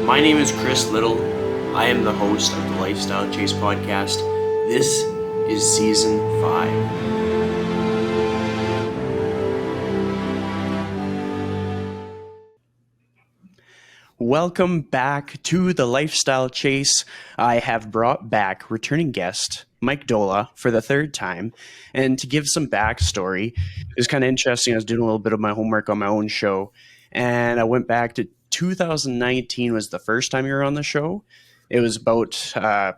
My name is Chris Little. I am the host of the Lifestyle Chase podcast. This is season 5. Welcome back to the Lifestyle Chase. I have brought back returning guest Mike Doehla for the third time. And to give some backstory, it was kind of interesting. I was doing a little bit of my homework on my own show, and I went back to 2019 was the first time you were on the show. It was about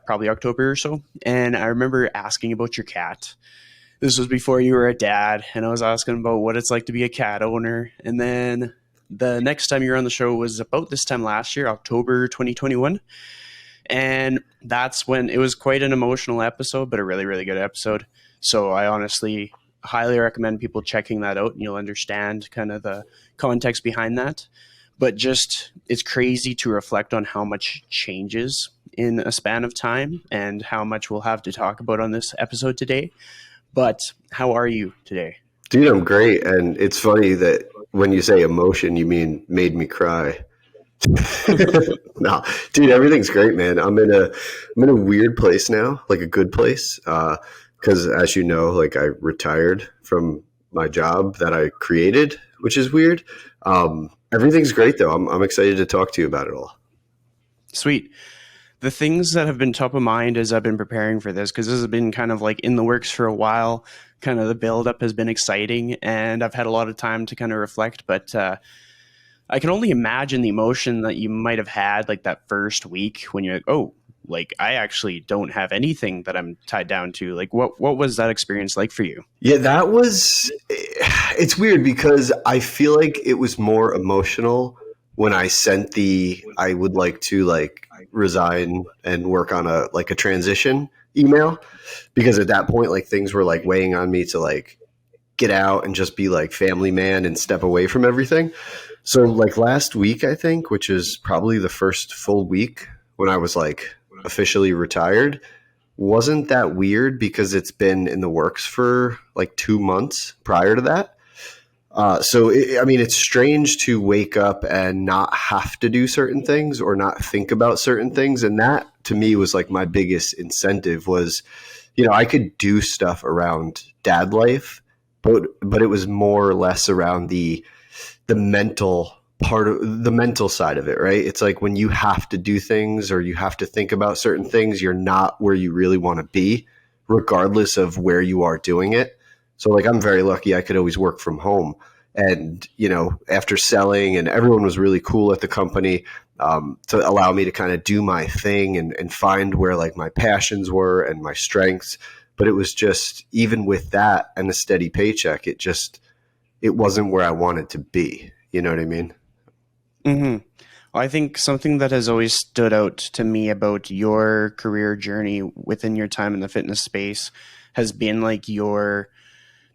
probably October or so. And I remember asking about your cat. This was before you were a dad, and I was asking about what it's like to be a cat owner. And then the next time you were on the show was about this time last year, October 2021. And that's when it was quite an emotional episode, but a really, really good episode. So I honestly highly recommend people checking that out, and you'll understand kind of the context behind that. But just, it's crazy to reflect on how much changes in a span of time and how much we'll have to talk about on this episode today. But how are you today? Dude, I'm great. And it's funny that when you say emotion, you mean made me cry. No, dude, everything's great, man. I'm in a weird place now, like a good place. Because as you know, like I retired from my job that I created, which is weird. Everything's great though. I'm excited to talk to you about it all. Sweet. The things that have been top of mind as I've been preparing for this, because this has been kind of like in the works for a while, kind of the buildup has been exciting, and I've had a lot of time to kind of reflect, but I can only imagine the emotion that you might have had like that first week when you're like, oh, like I actually don't have anything that I'm tied down to. Like what was that experience like for you? Yeah, it's weird because I feel like it was more emotional when I sent I would like to like resign and work on a transition email, because at that point, like things were like weighing on me to like get out and just be like family man and step away from everything. So like last week, I think, which is probably the first full week when I was like officially retired, wasn't that weird because it's been in the works for like 2 months prior to that. It's strange to wake up and not have to do certain things or not think about certain things. And that to me was like my biggest incentive was, I could do stuff around dad life, but it was more or less around the mental part of the mental side of it, right? It's like when you have to do things or you have to think about certain things, you're not where you really want to be, regardless of where you are doing it. So like, I'm very lucky I could always work from home. And, after selling, and everyone was really cool at the company to allow me to kind of do my thing and find where like my passions were and my strengths. But it was just, even with that and a steady paycheck, it wasn't where I wanted to be. You know what I mean? Mm-hmm. Well, I think something that has always stood out to me about your career journey within your time in the fitness space has been like your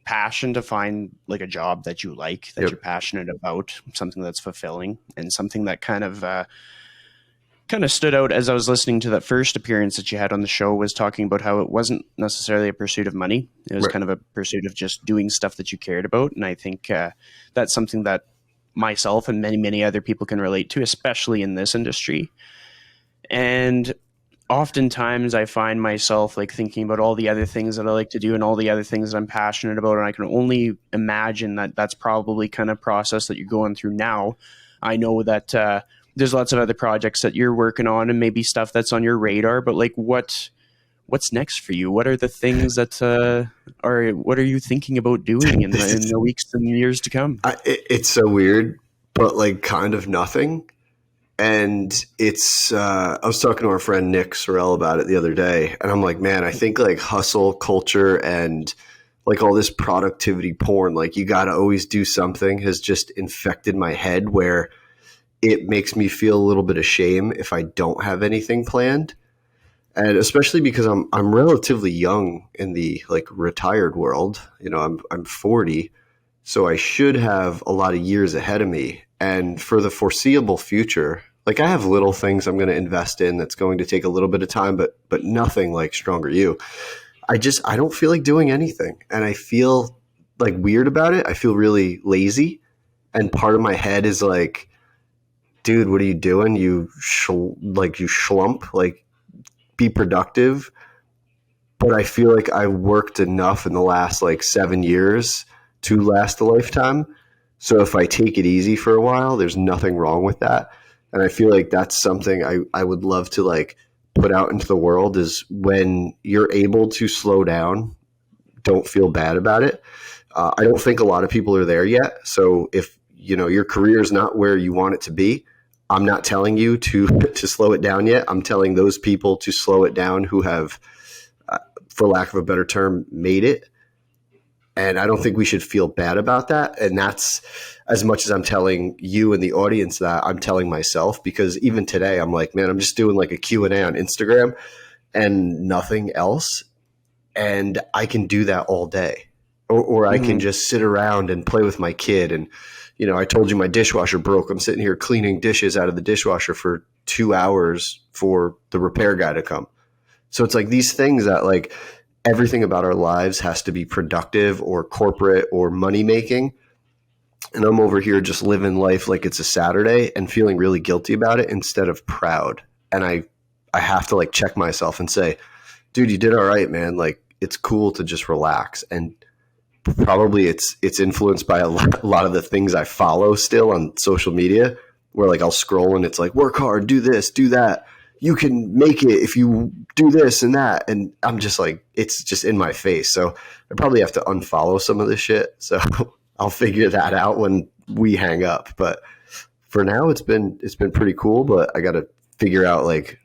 passion to find like a job that you like, that you're passionate about, something that's fulfilling, and something that kind of stood out as I was listening to that first appearance that you had on the show was talking about how it wasn't necessarily a pursuit of money. It was kind of a pursuit of just doing stuff that you cared about. And I think that's something that myself and many, many other people can relate to, especially in this industry. And oftentimes I find myself like thinking about all the other things that I like to do and all the other things that I'm passionate about. And I can only imagine that that's probably kind of process that you're going through now. I know that there's lots of other projects that you're working on and maybe stuff that's on your radar, but like what's next for you? What are the things that what are you thinking about doing in the weeks and years to come? It's so weird, but like kind of nothing. And it's, I was talking to our friend Nick Sorrell about it the other day, and I'm like, man, I think like hustle culture and like all this productivity porn, like you got to always do something, has just infected my head, where it makes me feel a little bit of shame if I don't have anything planned. And especially because I'm relatively young in the like retired world, I'm 40, so I should have a lot of years ahead of me. And for the foreseeable future, like I have little things I'm going to invest in that's going to take a little bit of time, but nothing like Stronger You. I don't feel like doing anything. And I feel like weird about it. I feel really lazy. And part of my head is like, dude, what are you doing? You schlump, like be productive. But I feel like I worked enough in the last like 7 years to last a lifetime. So if I take it easy for a while, there's nothing wrong with that. And I feel like that's something I would love to like put out into the world is when you're able to slow down, don't feel bad about it. I don't think a lot of people are there yet. So if your career is not where you want it to be, I'm not telling you to to slow it down yet. I'm telling those people to slow it down who have, for lack of a better term, made it. And I don't think we should feel bad about that. And that's as much as I'm telling you and the audience that I'm telling myself, because even today I'm like, man, I'm just doing like a Q&A on Instagram and nothing else. And I can do that all day. Or I can just sit around and play with my kid. And, I told you my dishwasher broke. I'm sitting here cleaning dishes out of the dishwasher for 2 hours for the repair guy to come. So it's like these things that like everything about our lives has to be productive or corporate or money making. And I'm over here just living life like it's a Saturday and feeling really guilty about it instead of proud. And I have to like check myself and say, dude, you did all right, man. Like it's cool to just relax. And probably it's influenced by a lot of the things I follow still on social media, where like I'll scroll and it's like, work hard, do this, do that. You can make it if you do this and that. And I'm just like, it's just in my face. So I probably have to unfollow some of this shit. So I'll figure that out when we hang up. But for now, it's been pretty cool. But I got to figure out like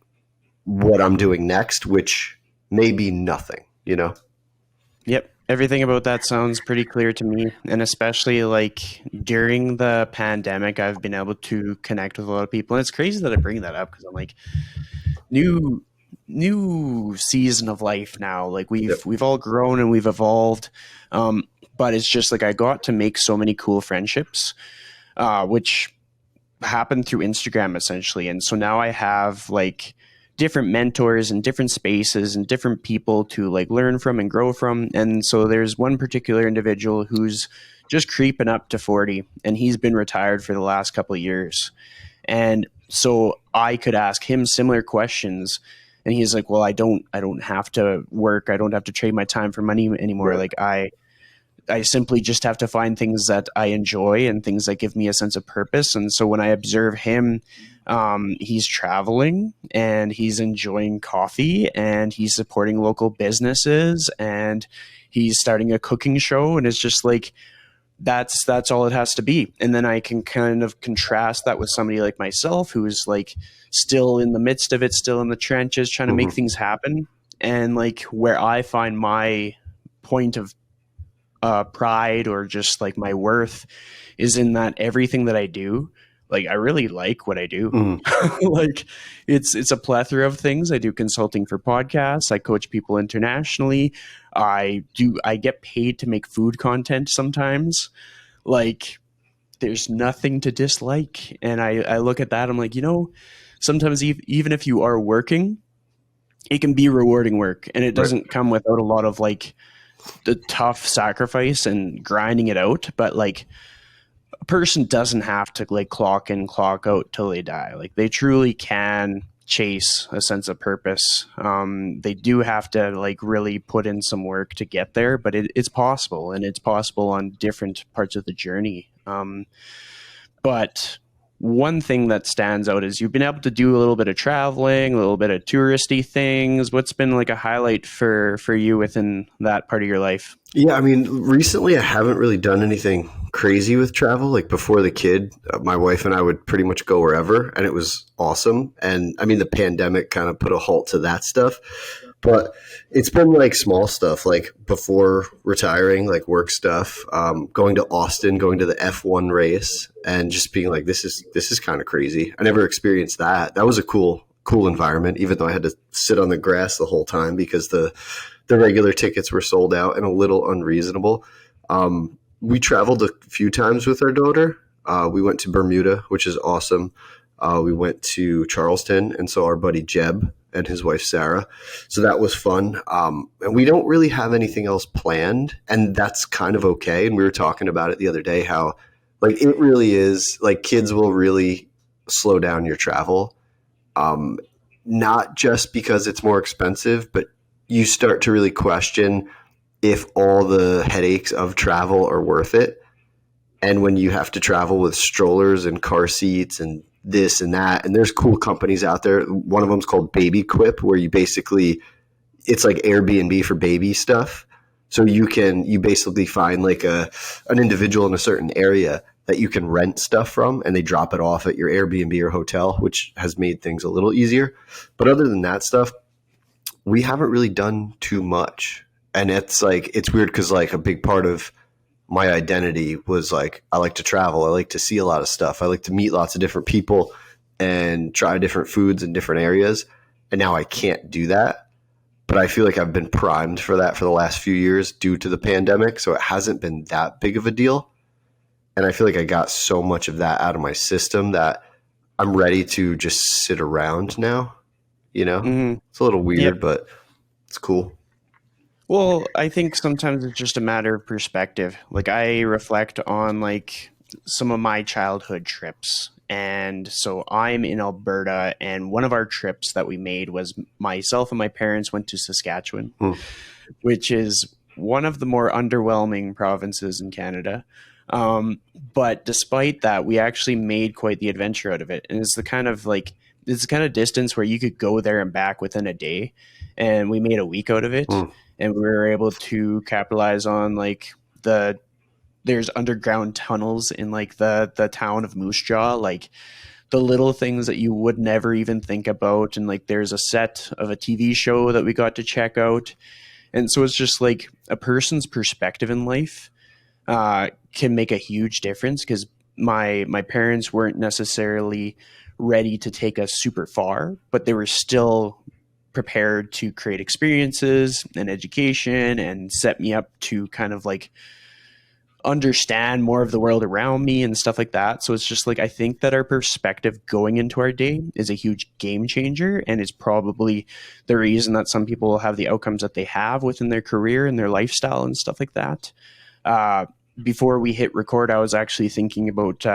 what I'm doing next, which may be nothing, Yep. Everything about that sounds pretty clear to me. And especially like during the pandemic, I've been able to connect with a lot of people. And it's crazy that I bring that up because I'm like, new season of life now. Like we've all grown and we've evolved. But it's just like I got to make so many cool friendships, which happened through Instagram essentially. And so now I have like different mentors and different spaces and different people to like learn from and grow from. And so there's one particular individual who's just creeping up to 40 and he's been retired for the last couple of years. And so I could ask him similar questions and he's like, well, I don't have to work. I don't have to trade my time for money anymore. Right. Like I simply just have to find things that I enjoy and things that give me a sense of purpose. And so when I observe him, he's traveling and he's enjoying coffee and he's supporting local businesses and he's starting a cooking show. And it's just like, that's all it has to be. And then I can kind of contrast that with somebody like myself, who's like still in the midst of it, still in the trenches, trying to make things happen. And like where I find my point of pride or just like my worth is in that everything that I do, like I really like what I do. Like it's a plethora of things. I do consulting for podcasts. I coach people internationally. I get paid to make food content sometimes. Like there's nothing to dislike. And I look at that, I'm like, sometimes even if you are working, it can be rewarding work and it doesn't come without a lot of like the tough sacrifice and grinding it out. But like a person doesn't have to like clock in, clock out till they die. Like they truly can chase a sense of purpose. They do have to like really put in some work to get there, but it's possible, and it's possible on different parts of the journey. But one thing that stands out is you've been able to do a little bit of traveling, a little bit of touristy things. What's been like a highlight for you within that part of your life? Yeah, I mean, recently I haven't really done anything crazy with travel. Like before the kid, my wife and I would pretty much go wherever, and it was awesome. And I mean, the pandemic kind of put a halt to that stuff. But it's been like small stuff, like before retiring, like work stuff, going to Austin, going to the F1 race, and just being like, this is kind of crazy. I never experienced that. That was a cool environment, even though I had to sit on the grass the whole time because the regular tickets were sold out and a little unreasonable. We traveled a few times with our daughter. We went to Bermuda, which is awesome. We went to Charleston and saw our buddy Jeb and his wife Sarah. So that was fun. And we don't really have anything else planned, and that's kind of okay. And we were talking about it the other day, how like it really is like kids will really slow down your travel. Um, Not just because it's more expensive, but you start to really question if all the headaches of travel are worth it. And when you have to travel with strollers and car seats and this and that, and there's cool companies out there. One of them's called Baby Quip, where you basically, it's like Airbnb for baby stuff. So you basically find like an individual in a certain area that you can rent stuff from, and they drop it off at your Airbnb or hotel, which has made things a little easier. But other than that stuff, we haven't really done too much. And it's like, it's weird because like a big part of my identity was like, I like to travel. I like to see a lot of stuff. I like to meet lots of different people and try different foods in different areas. And now I can't do that. But I feel like I've been primed for that for the last few years due to the pandemic. So it hasn't been that big of a deal. And I feel like I got so much of that out of my system that I'm ready to just sit around now. You know, Hmm. it's a little Yep. weird, but it's cool. Well, I think sometimes it's just a matter of perspective. Like I reflect on like some of my childhood trips. And so I'm in Alberta, and one of our trips that we made was myself and my parents went to Saskatchewan, Hmm. which is one of the more underwhelming provinces in Canada. But despite that, we actually made quite the adventure out of it. And it's the kind of distance where you could go there and back within a day. And we made a week out of it. Hmm. And we were able to capitalize on like there's underground tunnels in like the town of Moose Jaw, like the little things that you would never even think about. And like there's a set of a TV show that we got to check out. And so it's just like a person's perspective in life can make a huge difference, because my parents weren't necessarily ready to take us super far, but they were still prepared to create experiences and education and set me up to kind of like understand more of the world around me and stuff like that. So it's just like I think that our perspective going into our day is a huge game changer, and is probably the reason that some people have the outcomes that they have within their career and their lifestyle and stuff like that. Uh, Before we hit record, I was actually thinking about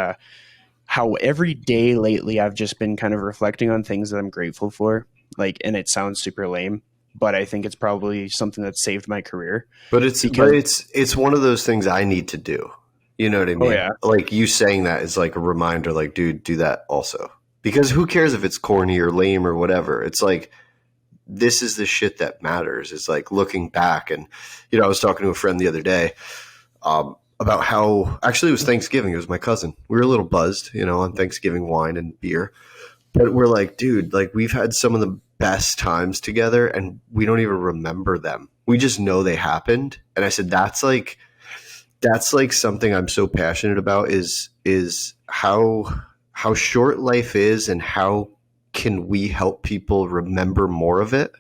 how every day lately I've just been kind of reflecting on things that I'm grateful for. Like, and it sounds super lame, but I think it's probably something that saved my career But it's but because, it's it's one of those things I need to do. You know what I oh mean? yeah, Like you saying that is like a reminder, like, dude, do that also. Because who cares if it's corny or lame or whatever? It's like this is the shit that matters. It's like looking back and I was talking to a friend the other day about how actually it was Thanksgiving. It was my cousin. We were a little buzzed, on Thanksgiving wine and beer. But we're like, dude, like we've had some of the best times together and we don't even remember them. We just know they happened. And I said, that's like something I'm so passionate about is how short life is and how can we help people remember more of it.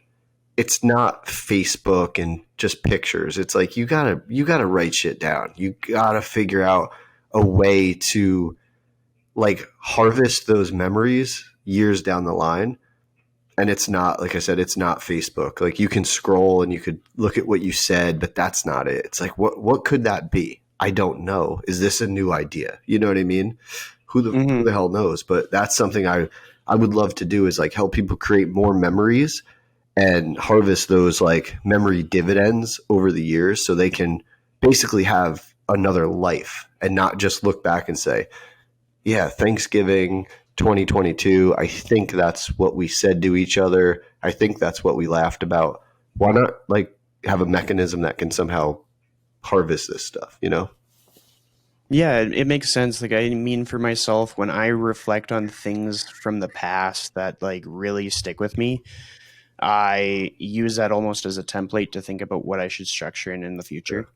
It's not Facebook and just pictures. It's like you gotta write shit down. You gotta figure out a way to like harvest those memories years down the line. And it's not, like I said, it's not Facebook. Like you can scroll and you could look at what you said, but that's not it. It's like what could that be? I don't know. Is this a new idea? You know what I mean? Who the hmm hell knows? But that's something I would love to do, is like help people create more memories and harvest those like memory dividends over the years so they can basically have another life and not just look back and say, yeah, Thanksgiving 2022. I think that's what we said to each other. I think that's what we laughed about. Why not like have a mechanism that can somehow harvest this stuff, you know? yeah, it makes sense. Like I mean, for myself, when I reflect on things from the past that like really stick with me, I use that almost as a template to think about what I should structure in the Yeah. future.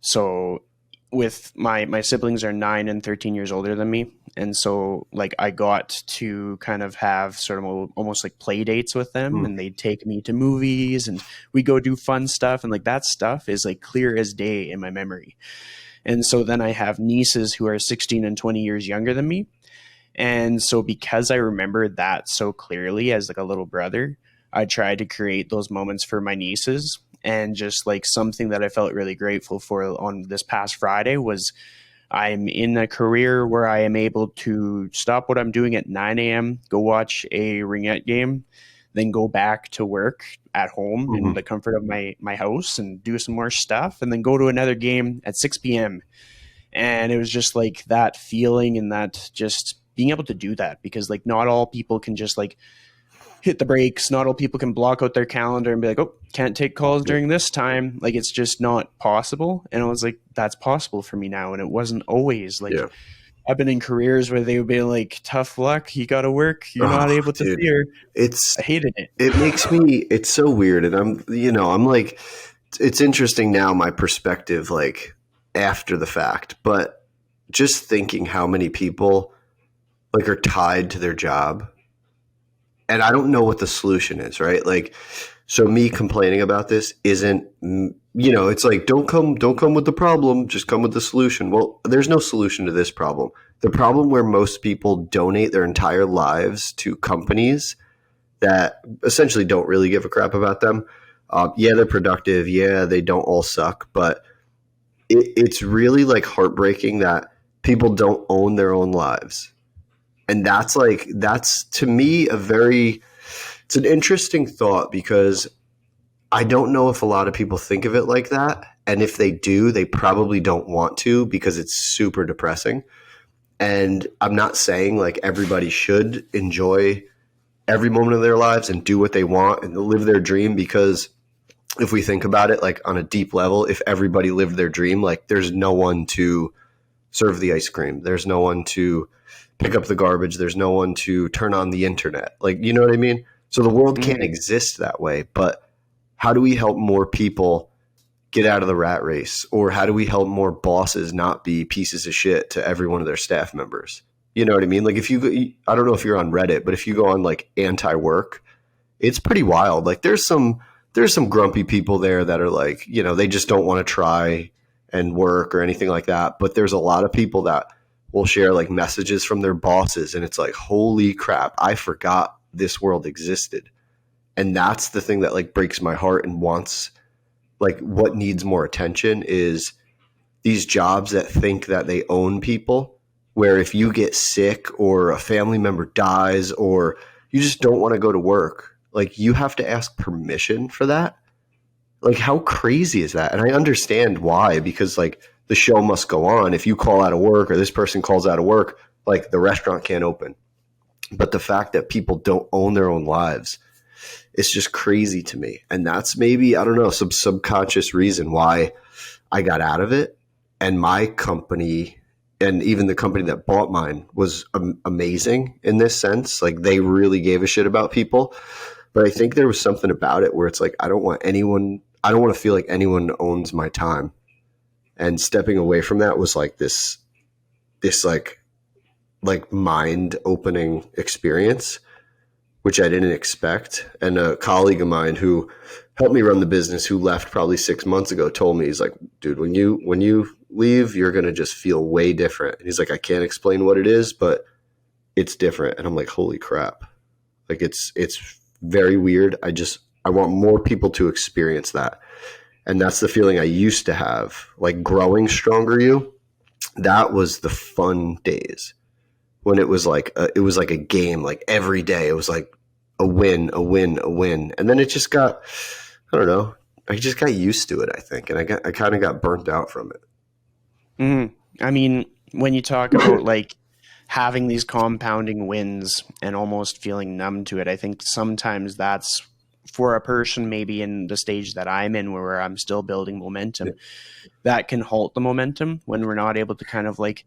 So with my siblings are 9 and 13 years older than me, and so like I got to kind of have sort of almost like play dates with them, Mm. and they'd take me to movies and we go do fun stuff, and like that stuff is like clear as day in my memory. And so then I have nieces who are 16 and 20 years younger than me, and so because I remember that so clearly as like a little brother, I tried to create those moments for my nieces. And just like something that I felt really grateful for on this past Friday was I'm in a career where I am able to stop what I'm doing at 9 a.m., go watch a ringette game, then go back to work at home in Mhm. the comfort of my house and do some more stuff, and then go to another game at 6 p.m. And it was just like that feeling and that just being able to do that, because like not all people can just like hit the brakes. Not all people can block out their calendar and be like, oh, can't take calls Yeah. during this time. Like it's just not possible. And I was like, that's possible for me now. And it wasn't always like, Yeah. I've been in careers where they would be like, tough luck, you got to work, you're Oh, not able to dude, steer. it's I hated it. it makes me it's so weird, and I'm like, it's interesting now my perspective like after the fact, but just thinking how many people like are tied to their job, and I don't know what the solution is, right? Like, so me complaining about this isn't, it's like don't come with the problem, just come with the solution. Well, there's no solution to this problem. The problem where most people donate their entire lives to companies that essentially don't really give a crap about them. Yeah, they're productive. Yeah, they don't all suck, but it's really like heartbreaking that people don't own their own lives. And that's to me it's an interesting thought, because I don't know if a lot of people think of it like that. And if they do, they probably don't want to, because it's super depressing. And I'm not saying like everybody should enjoy every moment of their lives and do what they want and live their dream, because if we think about it like on a deep level, if everybody lived their dream, like there's no one to serve the ice cream, there's no one to pick up the garbage, there's no one to turn on the internet, like, you know what I mean? So the world can't Mm-hmm. exist that way. But how do we help more people get out of the rat race, or how do we help more bosses not be pieces of shit to every one of their staff members? You know what I mean? Like if I don't know if you're on Reddit, but if you go on like anti-work, it's pretty wild. Like there's some grumpy people there that are like, they just don't want to try and work or anything like that. But there's a lot of people that will share like messages from their bosses, and it's like, holy crap, I forgot this world existed. And that's the thing that like breaks my heart, and wants like what needs more attention is these jobs that think that they own people, where if you get sick or a family member dies or you just don't want to go to work, like you have to ask permission for that. Like how crazy is that? And I understand why, because like the show must go on. If you call out of work or this person calls out of work, like the restaurant can't open. But the fact that people don't own their own lives, it's just crazy to me. And that's maybe, I don't know, some subconscious reason why I got out of it. And my company, and even the company that bought mine, was amazing in this sense. Like they really gave a shit about people. But I think there was something about it where it's like, I don't want to feel like anyone owns my time. And stepping away from that was like this like mind opening experience, which I didn't expect. And a colleague of mine who helped me run the business, who left probably 6 months ago, told me, he's like, dude, when you leave, you're going to just feel way different. And he's like, I can't explain what it is, but it's different. And I'm like, holy crap. Like it's very weird. I want more people to experience that. And that's the feeling I used to have, like growing Stronger You. That was the fun days, when it was like a game, like every day it was like a win, a win, a win. And then it just got, I don't know, I just got used to it, I think, and I kind of got burnt out from it. Mm-hmm. I mean, when you talk about like having these compounding wins and almost feeling numb to it, I think sometimes that's for a person maybe in the stage that I'm in, where I'm still building Yeah. momentum, that can halt the momentum when we're not able to kind of like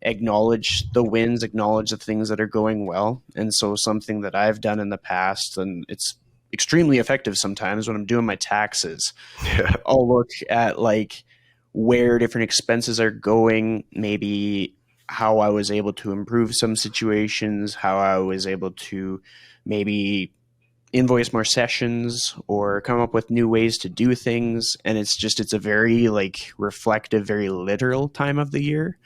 acknowledge the wins, acknowledge the things that are going well. And so something that I've done in the past, and it's extremely effective sometimes when I'm doing my taxes, Yeah. I'll look at like where different expenses are going, maybe how I was able to improve some situations, how I was able to maybe invoice more sessions or come up with new ways to do things. And it's a very like reflective, very literal time of the year.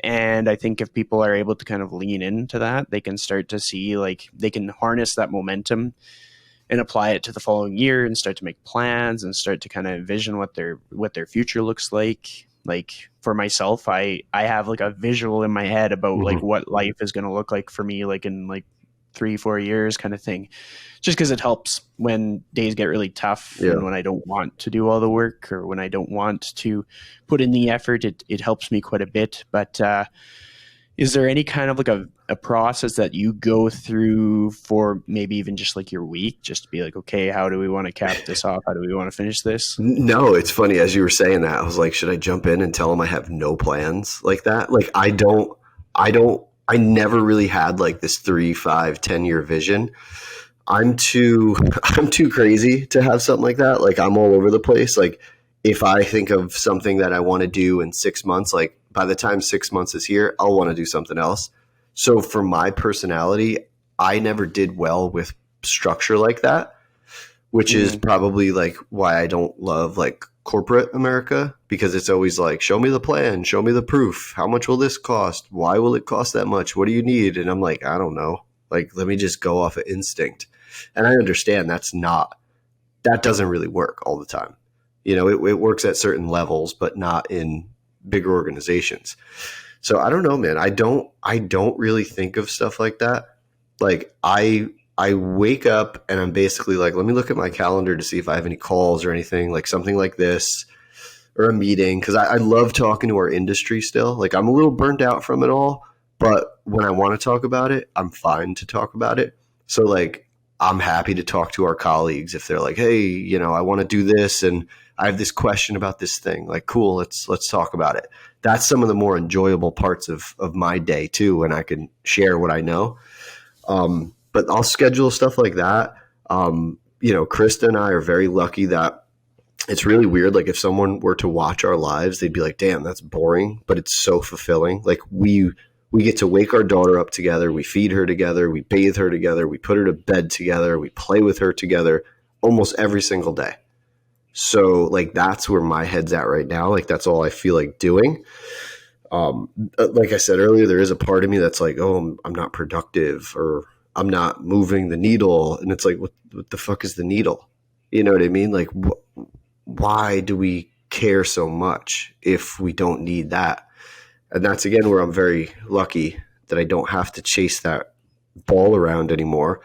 And I think if people are able to kind of lean into that, they can start to see like they can harness that momentum and apply it to the following year and start to make plans and start to kind of envision what their future looks like. Like for myself, I have like a visual in my head about like Hmm. what life is going to look like for me, like in like 3 4 years kind of thing, just because it helps when days get really tough Yeah. and when I don't want to do all the work or when I don't want to put in the effort. It helps me quite a bit. But is there any kind of like a process that you go through for maybe even just like your week, just to be like, okay, how do we want to cap this off? How do we want to finish this? No, it's funny. As you were saying that, I was like, should I jump in and tell them I have no plans like that? Like, I never really had like this 3, 5, 10 year vision. I'm too, I'm too crazy to have something like that. Like, I'm all over the place. Like, if I think of something that I want to do in 6 months, like by the time 6 months is here, I'll want to do something else. So for my personality, I never did well with structure like that, which is Mm-hmm. probably like why I don't love like corporate America, because it's always like, show me the plan, show me the proof. How much will this cost? Why will it cost that much? What do you need? And I'm like, I don't know. Like, let me just go off of instinct. And I understand that doesn't really work all the time. It works at certain levels, but not in bigger organizations. So I don't know, man. I don't really think of stuff like that. Like I wake up and I'm basically like, let me look at my calendar to see if I have any calls or anything, like something like this or a meeting. Cause I love talking to our industry still. Like, I'm a little burnt out from it all, but when I want to talk about it, I'm fine to talk about it. So like, I'm happy to talk to our colleagues if they're like, hey, I want to do this and I have this question about this thing. Like, cool, let's talk about it. That's some of the more enjoyable parts of my day too, when I can share what I know. But I'll schedule stuff like that. Krista and I are very lucky that it's really weird. Like, if someone were to watch our lives, they'd be like, damn, that's boring, but it's so fulfilling. Like, we get to wake our daughter up together. We feed her together. We bathe her together. We put her to bed together. We play with her together almost every single day. So like, that's where my head's at right now. Like, that's all I feel like doing. Like I said earlier, there is a part of me that's like, oh, I'm not productive, or I'm not moving the needle. And it's like, what the fuck is the needle? You know what I mean? Like, why do we care so much if we don't need that? And that's again where I'm very lucky that I don't have to chase that ball around anymore.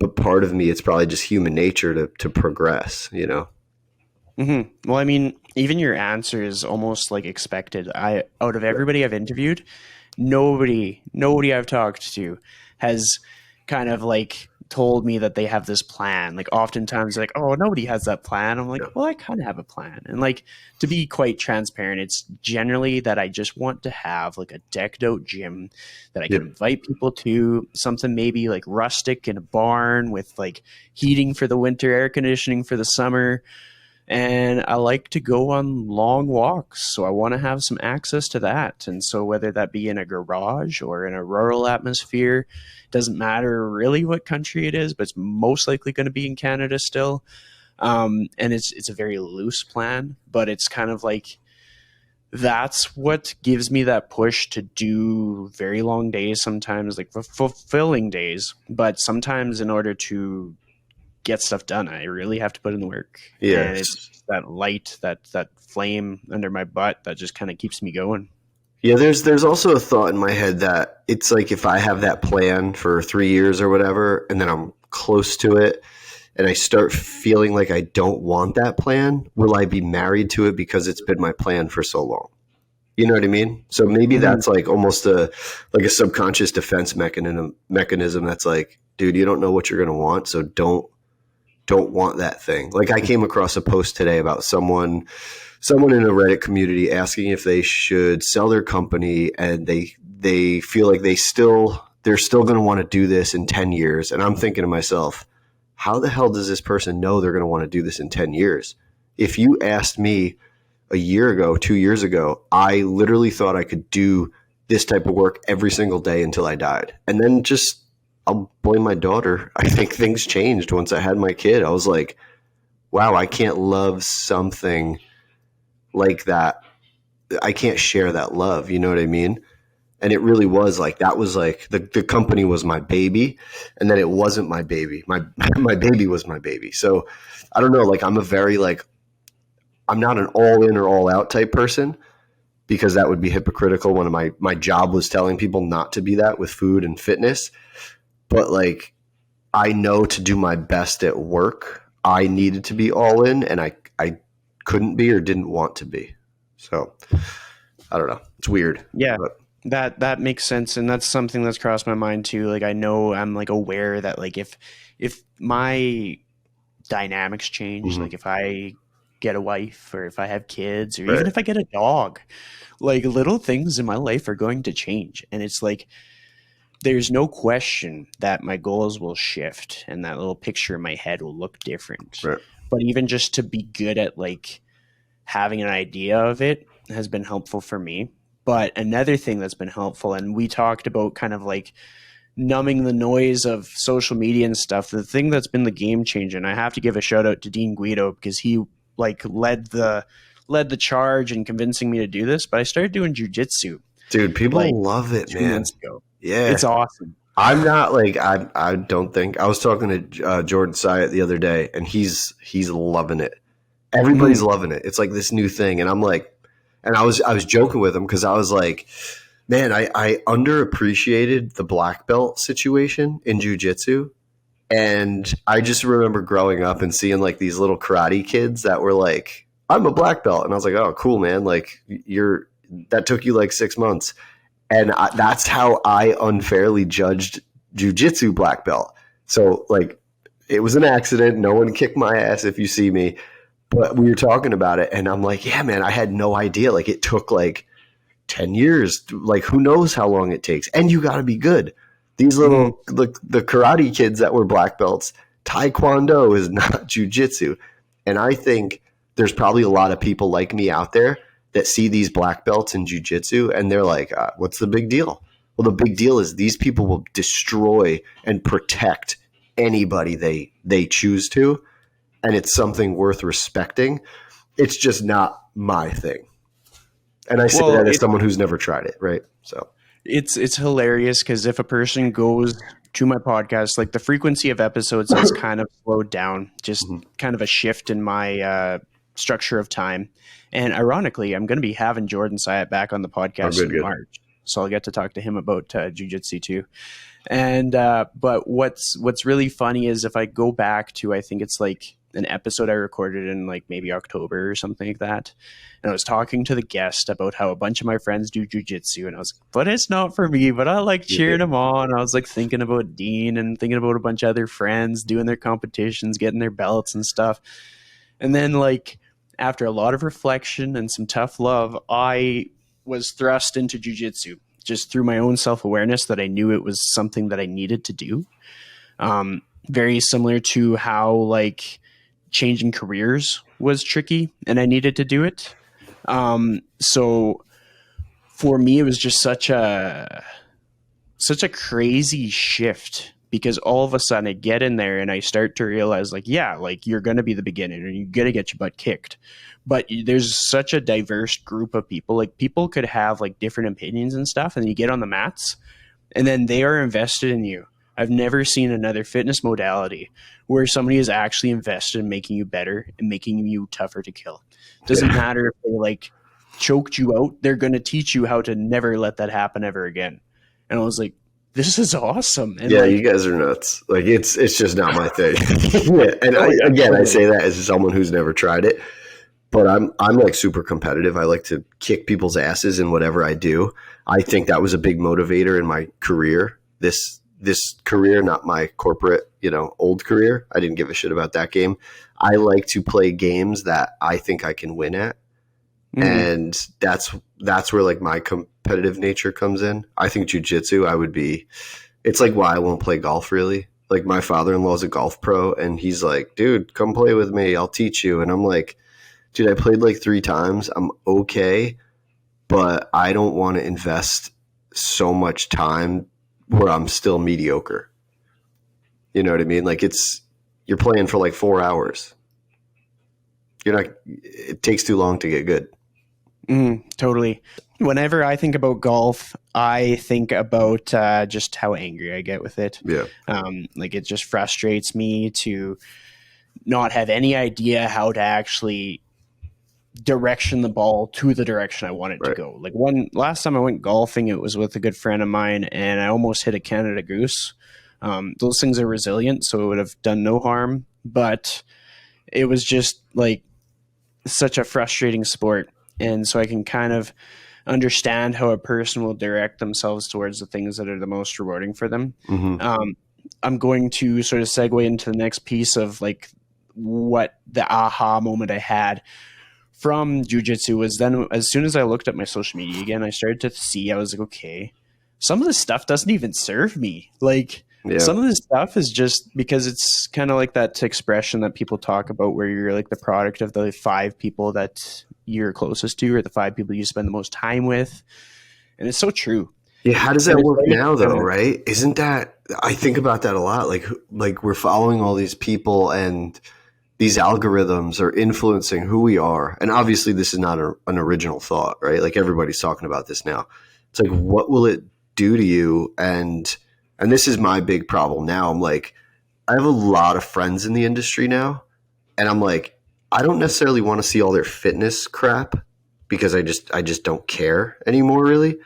But part of me, it's probably just human nature to progress. Mm-hmm. Well, I mean, even your answer is almost like expected. I out of Yeah. everybody I've interviewed, nobody I've talked to has kind of like told me that they have this plan. Like oftentimes like, oh, nobody has that plan. I'm like, Yeah. well, I kind of have a plan. And like to be quite transparent, it's generally that I just want to have like a decked out gym that I Yeah. can invite people to, something maybe like rustic in a barn with like heating for the winter, air conditioning for the summer, and I like to go on long walks. So I want to have some access to that. And so whether that be in a garage or in a rural atmosphere, doesn't matter really what country it is, but it's most likely going to be in Canada still. And it's a very loose plan, but it's kind of like that's what gives me that push to do very long days sometimes, like fulfilling days. But sometimes in order to get stuff done, I really have to put in the work, Yeah. and it's that light, that flame under my butt that just kind of keeps me going. Yeah, there's also a thought in my head that it's like, if I have that plan for 3 years or whatever, and then I'm close to it, and I start feeling like I don't want that plan, will I be married to it because it's been my plan for so long? You know what I mean? So maybe Hmm. that's like almost a subconscious defense mechanism that's like, dude, you don't know what you're gonna want, so don't want that thing. Like, I came across a post today about someone in a Reddit community asking if they should sell their company, and they feel like they're still going to want to do this in 10 years. And I'm thinking to myself, how the hell does this person know they're going to want to do this in 10 years? If you asked me a year ago, 2 years ago, I literally thought I could do this type of work every single day until I died. And then just, I'll blame my daughter. I think things changed once I had my kid. I was like, wow, I can't love something like that. I can't share that love. You know what I mean? And it really was like, that was like, the company was my baby, and then it wasn't my baby. My baby was my baby. So I don't know. Like, I'm not an all in or all out type person. because that would be hypocritical when my job was telling people not to be that with food and fitness. But like, I know to do my best at work, I needed to be all in, and I couldn't be or didn't want to be. So I don't know. It's weird. Yeah. But That makes sense, and that's something that's crossed my mind too. Like I know I'm like aware that like if my dynamics change, mhm, like if I get a wife or if I have kids or even right. if I get a dog, like little things in my life are going to change. And it's like there's no question that my goals will shift and that little picture in my head will look different. Right. But even just to be good at like having an idea of it has been helpful for me. But another thing that's been helpful, and we talked about kind of like numbing the noise of social media and stuff, the thing that's been the game changer, and I have to give a shout out to Dean Guido because he like led the charge in convincing me to do this. But I started doing jujitsu Dude, like people love it, 2 months man. ago. Yeah. It's awesome. I'm not like I don't think I was talking to Jordan Syatt the other day, and he's loving it. Everybody's Mm, loving it. It's like this new thing, and I'm like, and I was joking with him because I was like, man, I underappreciated the black belt situation in jujitsu, and I just remember growing up and seeing like these little karate kids that were like, I'm a black belt, and I was like, oh, cool, man, like that took you like 6 months, and that's how I unfairly judged jujitsu black belt. So like, it was an accident. No one kicked my ass if you see me. But we were talking about it, and I'm like, yeah, man, I had no idea. Like, it took like 10 years. Like, who knows how long it takes? And you got to be good. These mm. little, the karate kids that were black belts, taekwondo is not jujitsu. And I think there's probably a lot of people like me out there that see these black belts in jujitsu, and they're like, what's the big deal? Well, the big deal is these people will destroy and protect anybody they choose to, and it's something worth respecting. It's just not my thing. And I say Well, that as someone who's never tried it, right? So, it's hilarious because if a person goes to my podcast, like the frequency of episodes has kind of slowed down, just mhm. kind of a shift in my structure of time. And ironically, I'm going to be having Jordan Syatt back on the Oh, podcast good, in good. March, so I'll get to talk to him about jujitsu too. And but what's really funny is if I go back to, I think it's like an episode I recorded in like maybe October or something like that. And I was talking to the guest about how a bunch of my friends do jujitsu, and I was like, but it's not for me, but I like Yeah. cheering them on. I was like thinking about Dean and thinking about a bunch of other friends doing their competitions, getting their belts and stuff. And then like after a lot of reflection and some tough love, I was thrust into jujitsu just through my own self-awareness that I knew it was something that I needed to do. Very similar to how like changing careers was tricky and I needed to do it. So for me, it was just such a crazy shift because all of a sudden I get in there and I start to realize like, yeah, like you're going to be the beginner and you're going to get your butt kicked. But there's such a diverse group of people. Like people could have like different opinions and stuff. And you get on the mats and then they are invested in you. I've never seen another fitness modality where somebody is actually invested in making you better and making you tougher to kill. Doesn't Yeah. matter if they like choked you out, they're going to teach you how to never let that happen ever again. And I was like, this is awesome. And Yeah, you like, guys are nuts. Like, it's just not my thing. Yeah. And oh yeah, again, I totally. say that as someone who's never tried it, but I'm like super competitive. I like to kick people's asses in whatever I do. I think that was a big motivator in my career. This career, not my corporate, old career. I didn't give a shit about that game. I like to play games that I think I can win at, Mm-hmm. and that's where like my competitive nature comes in. I think jujitsu, I would be. It's like why I won't play golf really. Like my father-in-law is a golf pro, and he's like, dude, come play with me. I'll teach you. And I'm like, dude, I played like 3 times. I'm okay, but I don't want to invest so much time where I'm still mediocre. You know what I mean? Like you're playing for like 4 hours. You're not. It takes too long to get good. Totally. Whenever I think about golf, I think about just how angry I get with it. Yeah. Like it just frustrates me to not have any idea how to actually direction the ball to the direction I want it to Right. go. Like last time I went golfing, it was with a good friend of mine, and I almost hit a Canada Goose. Those things are resilient, so it would have done no harm, but it was just like such a frustrating sport. And so I can kind of understand how a person will direct themselves towards the things that are the most rewarding for them. Mm-hmm. I'm going to sort of segue into the next piece of like what the aha moment I had from jujitsu was then as soon as I looked at my social media again, I started to see, I was like, okay, some of this stuff doesn't even serve me. Like Yeah. some of this stuff is just because it's kind of like that expression that people talk about where you're like the product of the 5 people that you're closest to or the 5 people you spend the most time with. And it's so true. Yeah, how does And that it's work very now though, competitive. right? Isn't that I think about that a lot. Like we're following all these people and these algorithms are influencing who we are. And obviously this is not an original thought, right? Like everybody's talking about this now. It's like what will it do to you? And this is my big problem now. I'm like I have a lot of friends in the industry now and I'm like I don't necessarily want to see all their fitness crap because I just don't care anymore really.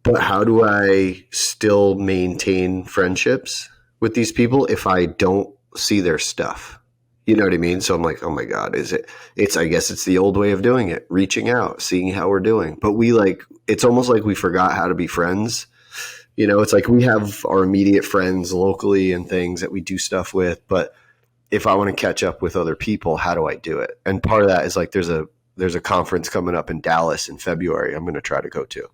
But how do I still maintain friendships with these people if I don't see their stuff? You know what I mean? So I'm like, oh my God, I guess it's the old way of doing it, reaching out, seeing how we're doing. But it's almost like we forgot how to be friends. It's like we have our immediate friends locally and things that we do stuff with. But if I want to catch up with other people, how do I do it? And part of that is like, there's a conference coming up in Dallas in February. I'm going to try to go to.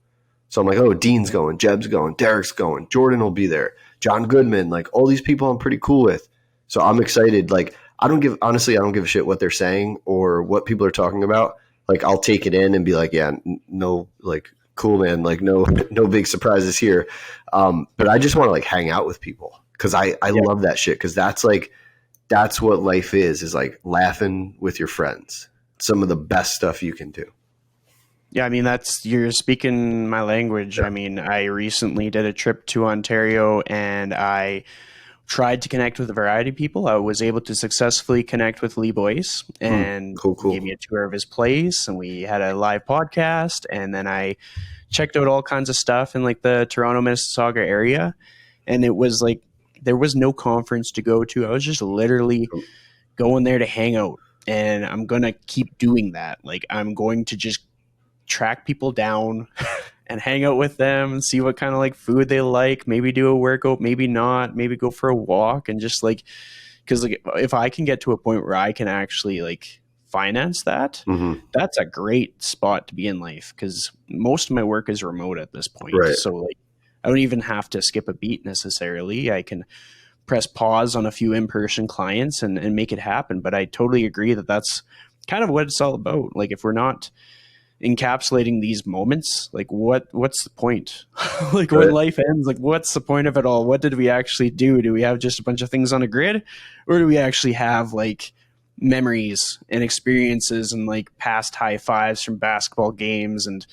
So I'm like, oh, Dean's going, Jeb's going, Derek's going, Jordan will be there, John Goodman, like all these people I'm pretty cool with. So I'm excited. Like I don't give a shit what they're saying or what people are talking about. Like I'll take it in and be like, yeah, no, like cool, man. Like no, no big surprises here. But I just want to like hang out with people because I Yeah. love that shit because that's what life is like laughing with your friends. Some of the best stuff you can do. Yeah, I mean you're speaking my language. Yeah. I mean, I recently did a trip to Ontario and I tried to connect with a variety of people. I was able to successfully connect with Lee Boyce and Cool, he gave cool. me a tour of his place and we had a live podcast and then I checked out all kinds of stuff in like the Toronto Mississauga area and it was like there was no conference to go to. I was just literally going there to hang out and I'm going to keep doing that. Like I'm going to just track people down and hang out with them and see what kind of like food they like, maybe do a workout, maybe not, maybe go for a walk and just like because like if I can get to a point where I can actually like finance that, Mm-hmm. that's a great spot to be in life because most of my work is remote at this point. Right. So like I don't even have to skip a beat necessarily. I can press pause on a few in-person clients and make it happen. But I totally agree that that's kind of what it's all about. Like if we're not encapsulating these moments, like what's the point? Like when Right. life ends, like what's the point of it all? What did we actually do? Do we have just a bunch of things on a grid, or do we actually have like memories and experiences and like past high fives from basketball games and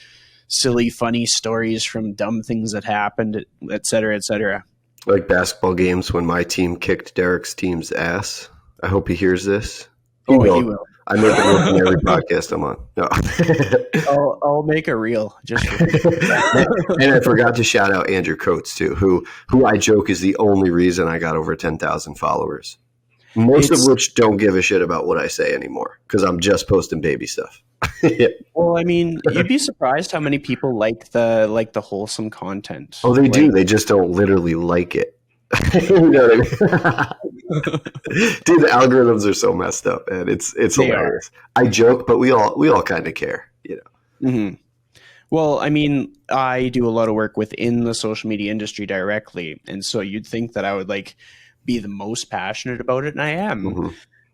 silly funny stories from dumb things that happened, et cetera, et cetera? Like basketball games when my team kicked Derek's team's ass. I hope he hears this. He Oh, he will. will. I make it listen to every podcast I'm on. No. I'll make a reel just for him. And I forgot to shout out Andrew Coates too, who I joke is the only reason I got over 10,000 followers. Most of It's which don't give a shit about what I say anymore because I'm just posting baby stuff. Yeah. well, I mean, you'd be surprised how many people like the wholesome content. Oh, they do. Like, They just don't literally like it. You know what I mean? Dude, the algorithms are so messed up, man. It's they are. hilarious. I joke, but we all kind of care, you know. Hmm. Well, I mean, I do a lot of work within the social media industry directly, and so you'd think that I would like be the most passionate about it, and I am. Mm-hmm.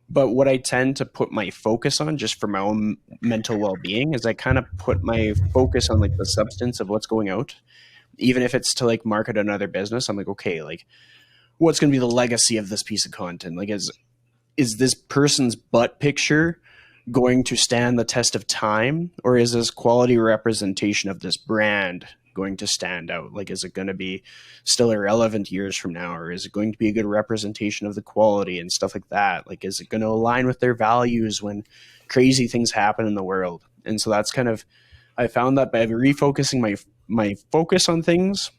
But what I tend to put my focus on, just for my own mental well-being, is I kind of put my focus on like the substance of what's going out, even if it's to like market another business. I'm like, okay, like what's going to be the legacy of this piece of content? Like, is this person's butt picture going to stand the test of time, or is this quality representation of this brand going to stand out? Like, is it going to be still irrelevant years from now, or is it going to be a good representation of the quality and stuff like that? Like, is it going to align with their values when crazy things happen in the world? And so that's kind of, I found that by refocusing my focus on things,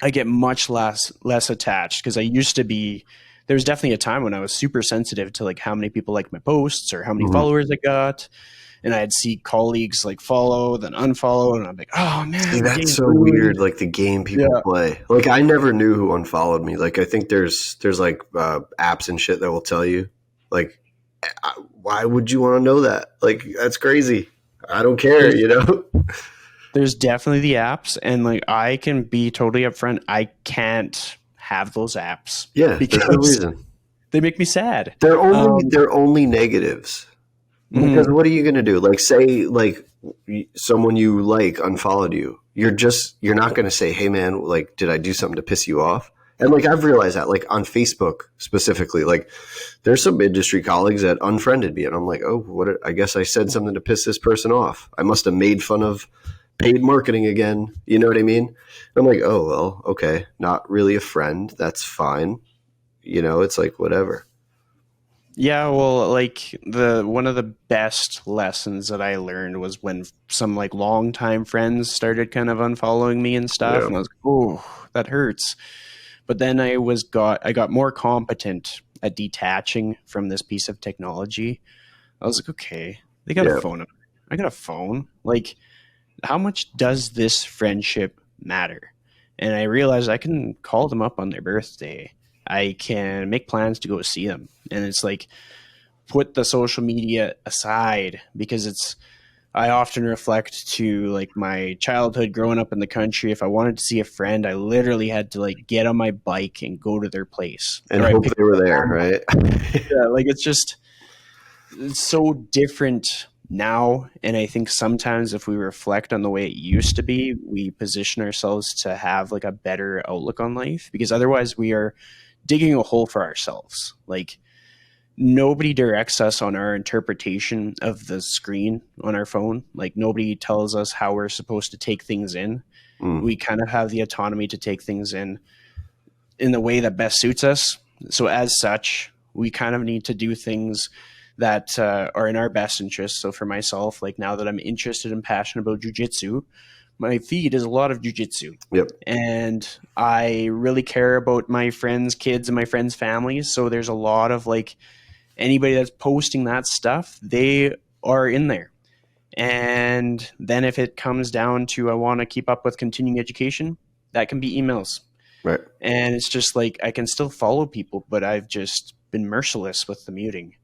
I get much less attached, because I used to be. There was definitely a time when I was super sensitive to like how many people like my posts or how many Mhm. followers I got, and I'd see colleagues like follow, then unfollow, and I'm like, oh See, man, the that's day's so ruined. weird. Like the game people Yeah, play. Like I never knew who unfollowed me. Like I think there's like apps and shit that will tell you. Like, why would you want to know that? Like that's crazy. I don't care. there's You know. there's definitely the apps, and like I can be totally upfront. I can't have those apps Yeah. There's no because reason. they make me sad. They're only negatives. Because Mhm. what are you going to do? Like, say, like someone you like unfollowed you. You're not going to say, "Hey, man, like, did I do something to piss you off?" And like, I've realized that, like, on Facebook specifically, like, there's some industry colleagues that unfriended me, and I'm like, "Oh, what? I guess I said something to piss this person off. I must have made fun of paid marketing again." You know what I mean? And I'm like, "Oh, well, okay, not really a friend. That's fine." You know, it's like whatever. Yeah, well, like the one of the best lessons that I learned was when some like longtime friends started kind of unfollowing me and stuff, Yeah, and I was like, oh, that hurts. But then I got more competent at detaching from this piece of technology. I was like, okay, they got a yeah, phone. I got a phone. Like, how much does this friendship matter? And I realized I can call them up on their birthday. I can make plans to go see them. And it's like, put the social media aside, because it's, I often reflect to like my childhood growing up in the country. If I wanted to see a friend, I literally had to like get on my bike and go to their place, and or I hope picked they were up there, on my, right? yeah, like it's just, it's so different now. And I think sometimes if we reflect on the way it used to be, we position ourselves to have like a better outlook on life, because otherwise we are digging a hole for ourselves. Like, nobody directs us on our interpretation of the screen on our phone. Like, nobody tells us how we're supposed to take things in. Mm, We kind of have the autonomy to take things in the way that best suits us. So as such, we kind of need to do things that are in our best interest. So for myself, like now that I'm interested and passionate about jujitsu, my feed is a lot of jujitsu. yep. And I really care about my friends' kids and my friends' families. So there's a lot of like, anybody that's posting that stuff, they are in there. And then if it comes down to I want to keep up with continuing education, that can be emails. Right. And it's just like I can still follow people, but I've just been merciless with the muting.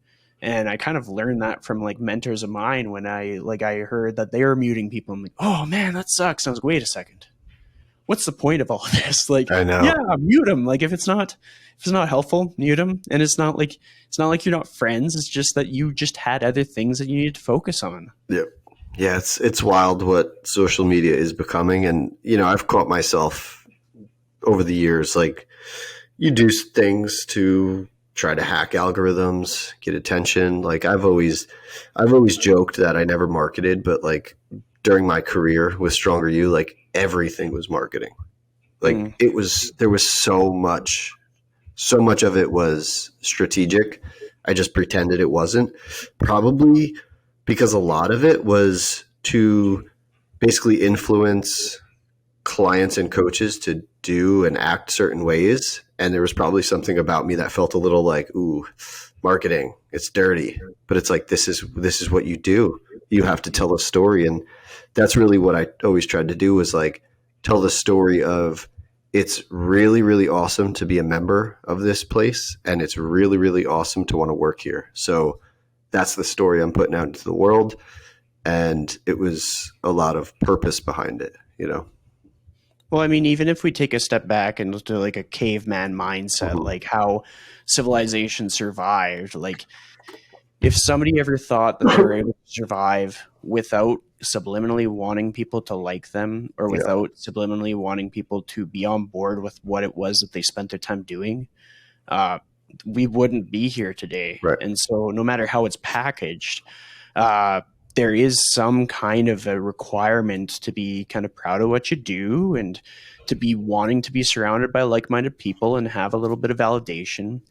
And I kind of learned that from like mentors of mine when I heard that they were muting people. I'm like, oh man, that sucks. I was like, wait a second, what's the point of all of this? Like, I yeah, know. mute them. Like if it's not helpful, mute them. And it's not like you're not friends. It's just that you just had other things that you needed to focus on. Yep. Yeah, it's wild what social media is becoming, and I've caught myself over the years like you do things to try to hack algorithms, get attention. Like I've always joked that I never marketed, but like during my career with Stronger You, like everything was marketing. Like Mm. there was so much of it was strategic. I just pretended it wasn't. Probably because a lot of it was to basically influence clients and coaches to do and act certain ways. And there was probably something about me that felt a little like, ooh, marketing, it's dirty. But it's like this is what you do. You have to tell a story. And that's really what I always tried to do was like tell the story of it's really, really awesome to be a member of this place. And it's really, really awesome to want to work here. So that's the story I'm putting out into the world. And it was a lot of purpose behind it. Well, I mean, even if we take a step back and look to like a caveman mindset, Mhm. like how civilization survived, like if somebody ever thought that they were able to survive without subliminally wanting people to like them, or Yeah, without subliminally wanting people to be on board with what it was that they spent their time doing, uh, we wouldn't be here today. right. And so, no matter how it's packaged, uh, there is some kind of a requirement to be kind of proud of what you do and to be wanting to be surrounded by like-minded people and have a little bit of validation.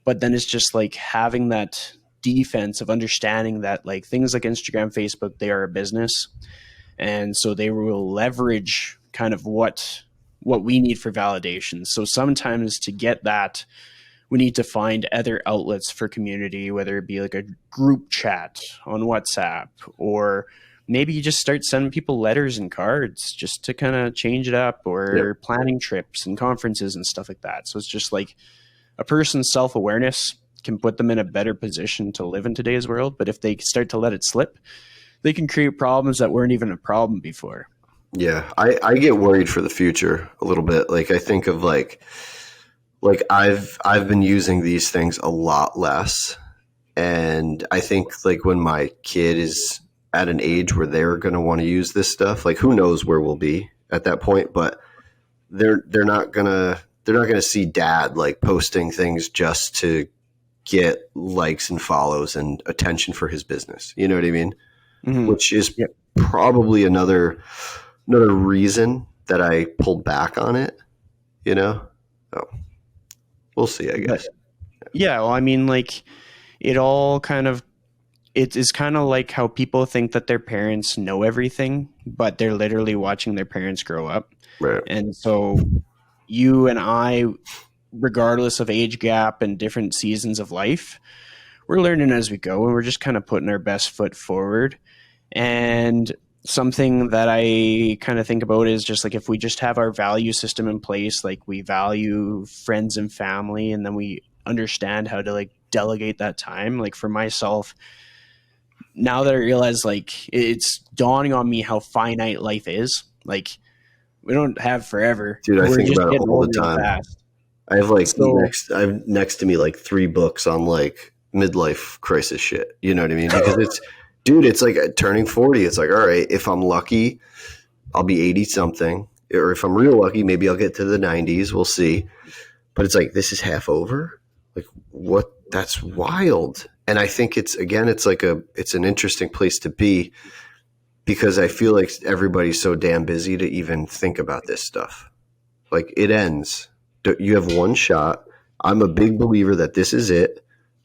But then it's just like having that defense of understanding that like things like Instagram, Facebook, they are a business. And so they will leverage kind of what we need for validation. So sometimes to get that, we need to find other outlets for community, whether it be like a group chat on WhatsApp, or maybe you just start sending people letters and cards just to kind of change it up, or planning trips and conferences and stuff like that. So it's just like a person's self-awareness can put them in a better position to live in today's world. But if they start to let it slip, they can create problems that weren't even a problem before. Yeah, I get worried for the future a little bit. Like I think of like I've been using these things a lot less, and I think like when my kid is at an age where they're going to want to use this stuff, like who knows where we'll be at that point, but they're not going to see dad like posting things just to get likes and follows and attention for his business. You know what I mean? Mm-hmm. Which is probably another reason that I pulled back on it, you know? So we'll see, I guess. Yeah, well, I mean, like, it all kind of, it is kind of like how people think that their parents know everything, but they're literally watching their parents grow up. Right. And so you and I, regardless of age gap and different seasons of life, we're learning as we go, and we're just kind of putting our best foot forward. And something that I kind of think about is just like if we just have our value system in place, like we value friends and family, and then we understand how to like delegate that time. Like for myself, now that I realize like it's dawning on me how finite life is. Like we don't have forever. Dude, I think about it all the time. Fast. I have like I have next to me like 3 books on like midlife crisis shit. You know what I mean? Because it's dude, it's like turning 40. It's like, all right, if I'm lucky, I'll be 80 something. Or if I'm real lucky, maybe I'll get to the 90s. We'll see. But it's like, this is half over? Like, what? That's wild. And I think it's an interesting place to be, because I feel like everybody's so damn busy to even think about this stuff. Like, it ends. You have one shot. I'm a big believer that this is it.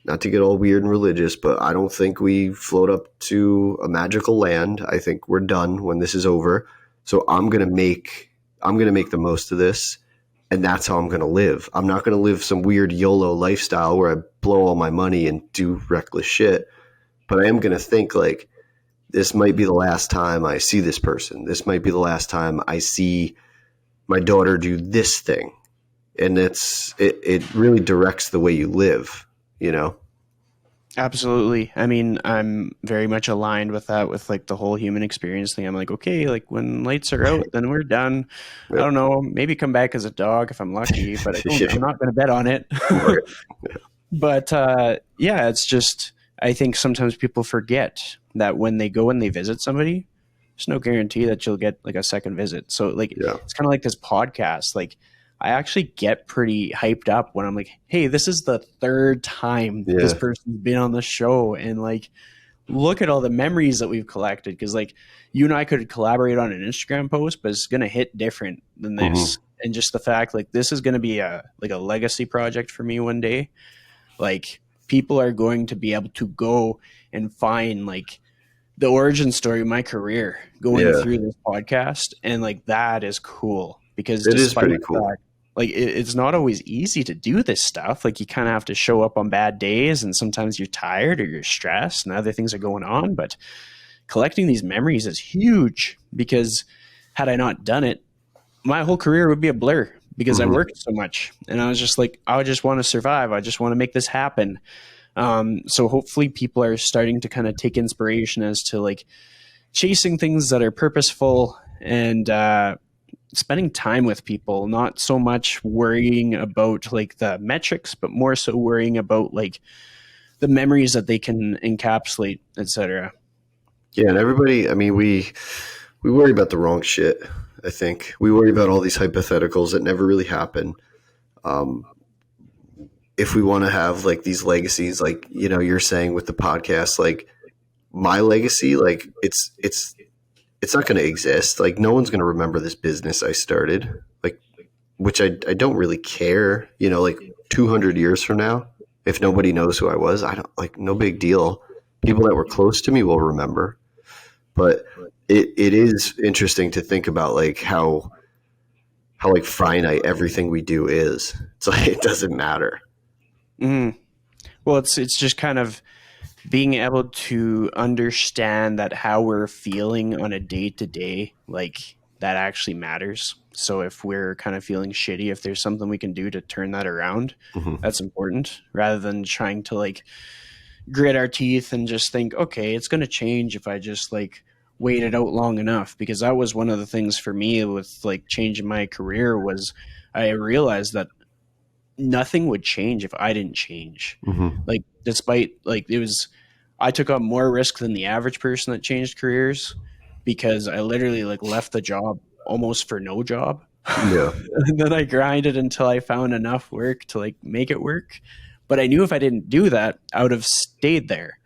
Not to get all weird and religious, but I don't think we float up to a magical land. I think we're done when this is over. So I'm gonna make the most of this, and that's how I'm gonna live. I'm not gonna live some weird YOLO lifestyle where I blow all my money and do reckless shit. But I am gonna think like, this might be the last time I see this person. This might be the last time I see my daughter do this thing. And it really directs the way you live. You know? Absolutely. I mean, I'm very much aligned with that, with like the whole human experience thing. I'm like, okay, like when lights are out, then we're done. Yep. I don't know, maybe come back as a dog if I'm lucky, but I'm not going to bet on it. But yeah, it's just, I think sometimes people forget that when they go and they visit somebody, there's no guarantee that you'll get like a second visit. So like, It's kind of like this podcast. Like, I actually get pretty hyped up when I'm like, hey, this is the 3rd time this person's been on the show. And like, look at all the memories that we've collected. Because like you and I could collaborate on an Instagram post, but it's going to hit different than this. Mm-hmm. And just the fact like this is going to be a legacy project for me one day. Like people are going to be able to go and find like the origin story of my career going through this podcast. And like, that is cool, because it is pretty cool. That, like it's not always easy to do this stuff. Like you kind of have to show up on bad days, and sometimes you're tired or you're stressed and other things are going on. But collecting these memories is huge, because had I not done it, my whole career would be a blur, because I worked so much, and I was just like, I just want to survive. I just want to make this happen. So hopefully people are starting to kind of take inspiration as to like chasing things that are purposeful and, spending time with people, not so much worrying about like the metrics, but more so worrying about like the memories that they can encapsulate, etc. Yeah, and everybody, I mean, we worry about the wrong shit. I think we worry about all these hypotheticals that never really happen. If we want to have like these legacies, like, you know, you're saying with the podcast, like my legacy, like it's not going to exist. Like no one's going to remember this business I started, like, which I don't really care, you know, like 200 years from now, if nobody knows who I was, I don't like, no big deal. People that were close to me will remember, but it is interesting to think about like how like finite everything we do is. It's like, it doesn't matter. Mm. Well, it's just kind of being able to understand that how we're feeling on a day to day, like that actually matters. So if we're kind of feeling shitty, if there's something we can do to turn that around, Mm-hmm. that's important rather than trying to like grit our teeth and just think, okay, it's going to change if I just like wait it out long enough. Because that was one of the things for me with like changing my career was I realized that nothing would change if I didn't change. Mm-hmm. Like, despite like it was, I took on more risk than the average person that changed careers because I literally like left the job almost for no job. Yeah. And then I grinded until I found enough work to like make it work. But I knew if I didn't do that, I would have stayed there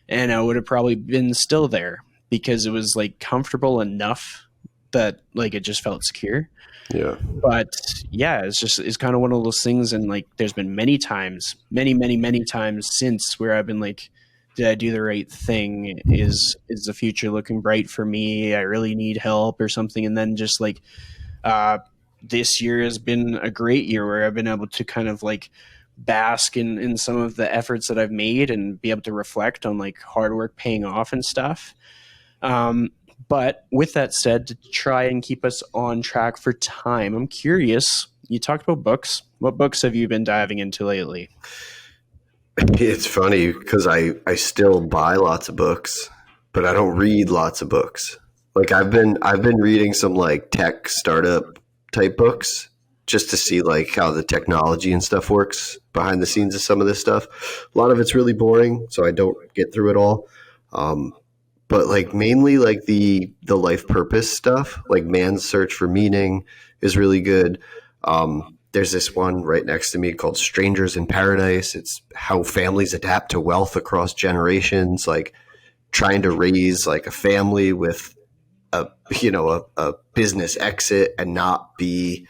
and I would have probably been still there because it was like comfortable enough that like it just felt secure. Yeah. But yeah, it's kind of one of those things. And like, there's been many times, many times since where I've been like, did I do the right thing? Is the future looking bright for me? I really need help or something. And then just like, uh, this year has been a great year where I've been able to kind of like bask in some of the efforts that I've made and be able to reflect on like hard work paying off and stuff. Um, but with that said, to try and keep us on track for time, I'm curious. You talked about books. What books have you been diving into lately? It's funny because I still buy lots of books, but I don't read lots of books. Like I've been reading some like tech startup type books just to see like how the technology and stuff works behind the scenes of some of this stuff. A lot of it's really boring, so I don't get through it all. Um, but like mainly like the life purpose stuff, like Man's Search for Meaning is really good. There's this one right next to me called Strangers in Paradise. It's how families adapt to wealth across generations, like trying to raise like a family with a a business exit and not be,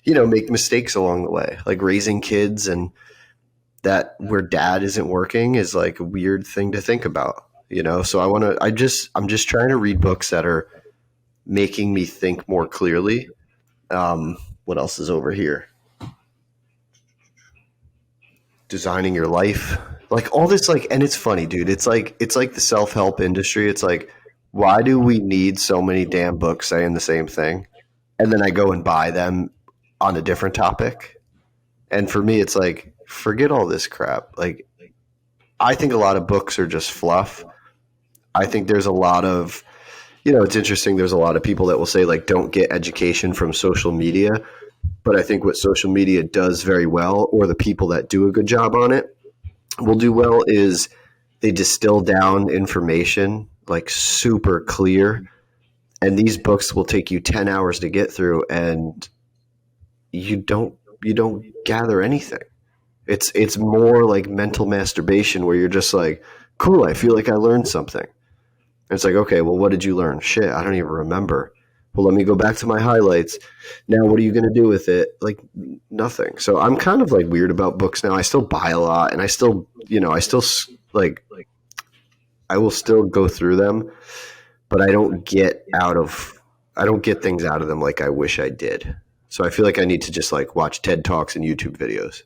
make mistakes along the way, like raising kids, and that where dad isn't working is like a weird thing to think about, so I'm just trying to read books that are making me think more clearly. What else is over here? Designing your life, like all this, like, and it's funny, dude, it's like the self-help industry. It's like, why do we need so many damn books saying the same thing, and then I go and buy them on a different topic? And for me, it's like, forget all this crap. Like, I think a lot of books are just fluff. I think there's a lot of, it's interesting, there's a lot of people that will say like, don't get education from social media. But I think what social media does very well, or the people that do a good job on it will do well, is they distill down information like super clear. And these books will take you 10 hours to get through, and you don't gather anything. It's more like mental masturbation where you're just like, cool, I feel like I learned something. And it's like, okay, well, what did you learn? Shit, I don't even remember. Well, let me go back to my highlights. Now, what are you going to do with it? Like, nothing. So I'm kind of like weird about books now. I still buy a lot, and I still, like, I will still go through them, but I don't get things out of them like I wish I did. So I feel like I need to just like watch TED Talks and YouTube videos.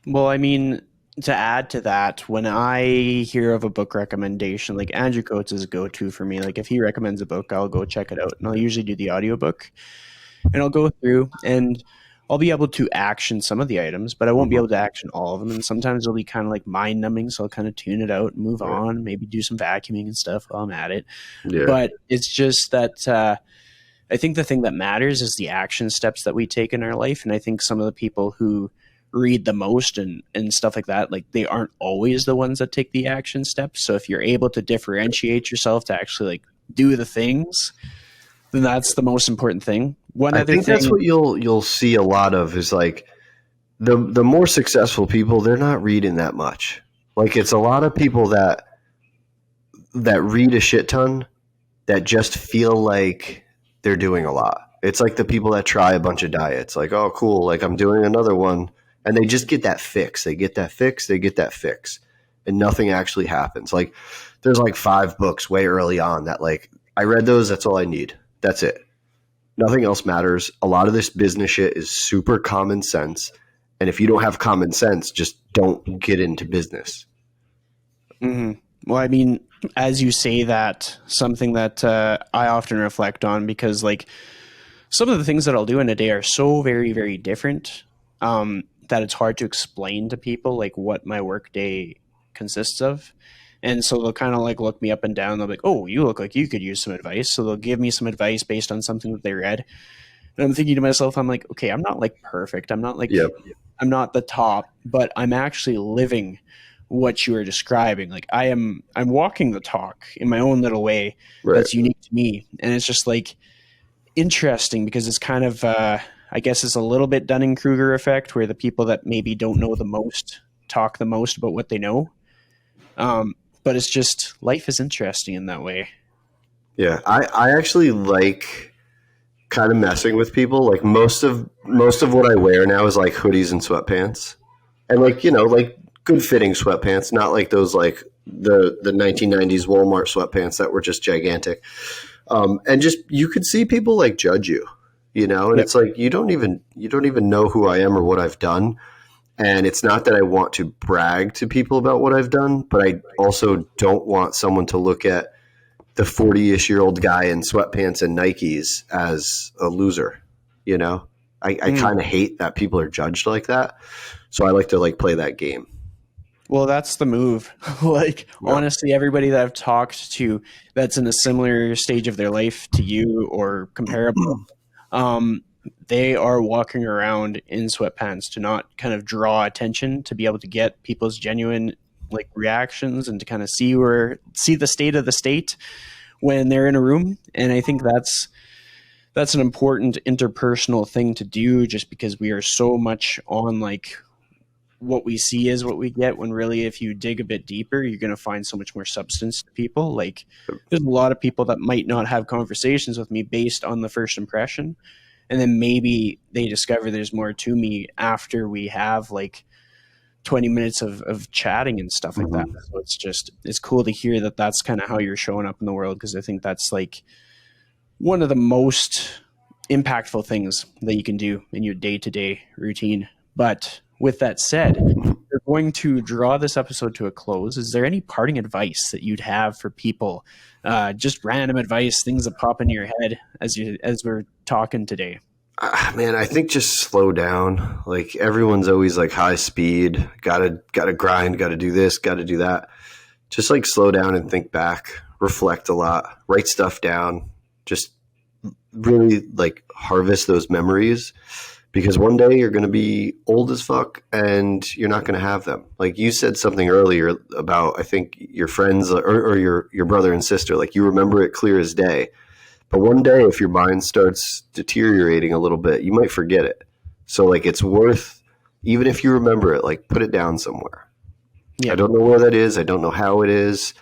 Well, I mean, to add to that, when I hear of a book recommendation, like Andrew Coates is a go-to for me. Like if he recommends a book, I'll go check it out, and I'll usually do the audiobook, and I'll go through and I'll be able to action some of the items, but I won't be Mm-hmm. able to action all of them. And sometimes it'll be kind of like mind numbing, so I'll kind of tune it out and move Right. on, maybe do some vacuuming and stuff while I'm at it. Yeah. But it's just that I think the thing that matters is the action steps that we take in our life. And I think some of the people who read the most and stuff like that, like they aren't always the ones that take the action steps. So if you're able to differentiate yourself to actually like do the things, then that's the most important thing. One I other think that's thing, what you'll see a lot of is like the more successful people, they're not reading that much. Like it's a lot of people that that read a shit ton that just feel like they're doing a lot. It's like the people that try a bunch of diets, like, oh, cool, like I'm doing another one. And they just get that fix. They get that fix. They get that fix. And nothing actually happens. Like, there's like 5 books way early on that, like, I read those. That's all I need. That's it. Nothing else matters. A lot of this business shit is super common sense. And if you don't have common sense, just don't get into business. Mm-hmm. Well, I mean, as you say that, something that I often reflect on, because like some of the things that I'll do in a day are so very, very different that it's hard to explain to people like what my work day consists of. And so they'll kind of like look me up and down. They'll be like, "Oh, you look like you could use some advice." So they'll give me some advice based on something that they read. And I'm thinking to myself, I'm like, okay, I'm not like perfect. I'm not like, Yep. I'm not the top, but I'm actually living what you are describing. Like I'm walking the talk in my own little way Right. that's unique to me. And it's just like interesting because it's kind of, I guess it's a little bit Dunning-Kruger effect where the people that maybe don't know the most talk the most about what they know. But it's just, life is interesting in that way. Yeah. I actually like kind of messing with people. Like most of what I wear now is like hoodies and sweatpants. And like, like good fitting sweatpants, not like those like the 1990s Walmart sweatpants that were just gigantic. And just you could see people like judge you, and Yep. it's like you don't even know who I am or what I've done. And it's not that I want to brag to people about what I've done, but I also don't want someone to look at the 40-ish-year-old guy in sweatpants and Nikes as a loser. I Mm. kind of hate that people are judged like that. So I like to like play that game. Well, that's the move. Like, Yeah. honestly, everybody that I've talked to that's in a similar stage of their life to you or comparable, um, they are walking around in sweatpants to not kind of draw attention, to be able to get people's genuine like reactions and to kind of see the state of the state when they're in a room. And I think that's an important interpersonal thing to do, just because we are so much on like what we see is what we get, when really if you dig a bit deeper you're going to find so much more substance to people. Like, there's a lot of people that might not have conversations with me based on the first impression, and then maybe they discover there's more to me after we have like 20 minutes of chatting and stuff like that. Mhm. So it's cool to hear that that's kind of how you're showing up in the world, because I think that's like one of the most impactful things that you can do in your day-to-day routine. But with that said, we're going to draw this episode to a close. Is there any parting advice that you'd have for people? Just random advice, things that pop into your head as we're talking today. Man, I think just slow down. Like everyone's always like high speed, gotta grind, gotta do this, gotta do that. Just like slow down and think back, reflect a lot, write stuff down, just really like harvest those memories, because one day you're going to be old as fuck and you're not going to have them. Like you said something earlier about, I think your friends or your brother and sister, like you remember it clear as day. But one day, if your mind starts deteriorating a little bit, you might forget it. So like it's worth, even if you remember it, like put it down somewhere. I Yeah, don't know where that is. I don't know how it is,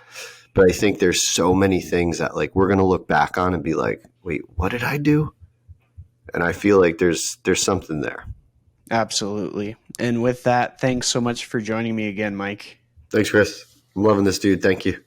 but I think there's so many things that like we're going to look back on and be like, wait, what did I do? And I feel like there's something there. absolutely. And with that, thanks so much for joining me again, Mike. Thanks, Chris. I'm loving this, dude. Thank you.